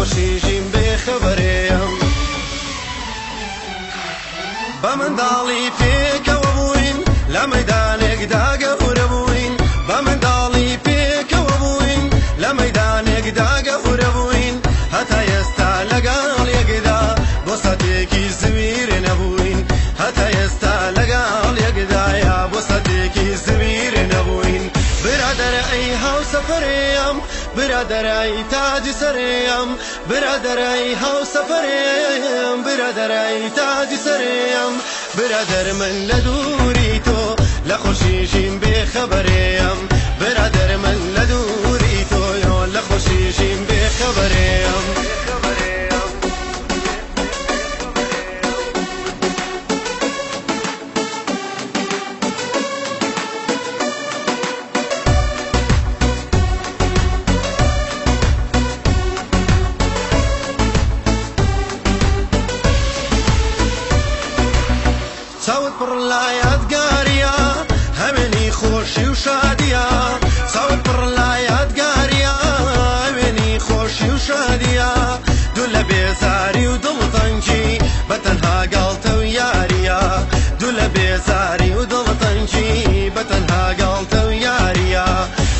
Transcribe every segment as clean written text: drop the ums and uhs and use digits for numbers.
لخوشیشیم بخبریم بمنداڵی پێکەوە بووین لە مەیدانێکدا گەورە بووین بەمنداڵی پێکەوە بووین لە مەیدانێکدا گەورە بووین هەتا ئێستا لەگەڵ یەکدا بۆ سەدێکی زویر نەبووین هەتا ئێستا لەگەڵ یەکدایە بۆ سەدێکی زویر نەبووین برادەرە ئەی هاوسەفەرێم برادەرە ئەی تاجی سەرێم برادەرە ئەی هاوسەفەرێم برادەرە ئەی تاجی سەرێم برادەر من لە دووری تۆ لە خۆشیشیم بێخەبەرێم برادەر من لە دووری تۆ لە خۆشیشیم بێخەبەرێم چاوت پڕ لە یادگاریە هەمێنی خۆشی و شادیە چاوت پڕ لە یادگاریە هەمێنی خۆشی و شادیە دوو لە بێزاری و دڵتەنگی بەتەنها گاڵتە و یاریە دوو لە بێزاری و دڵتەنگی بەتەنها گاڵتە و یاریە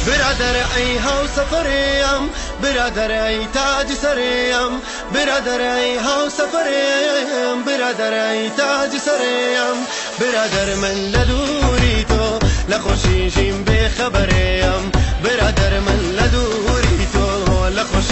برادەرە ئەی هاوسەفەرێم برادەرە ئەی تاجی سەرێم برادەرە ئەی هاوسەفەرێم برادەرە ئەی تاجی سەرێم برادەر من لە دووری تۆ لە خۆشیشیم بێخەبەرێم برادەر من لە دووری تۆ لە خۆشی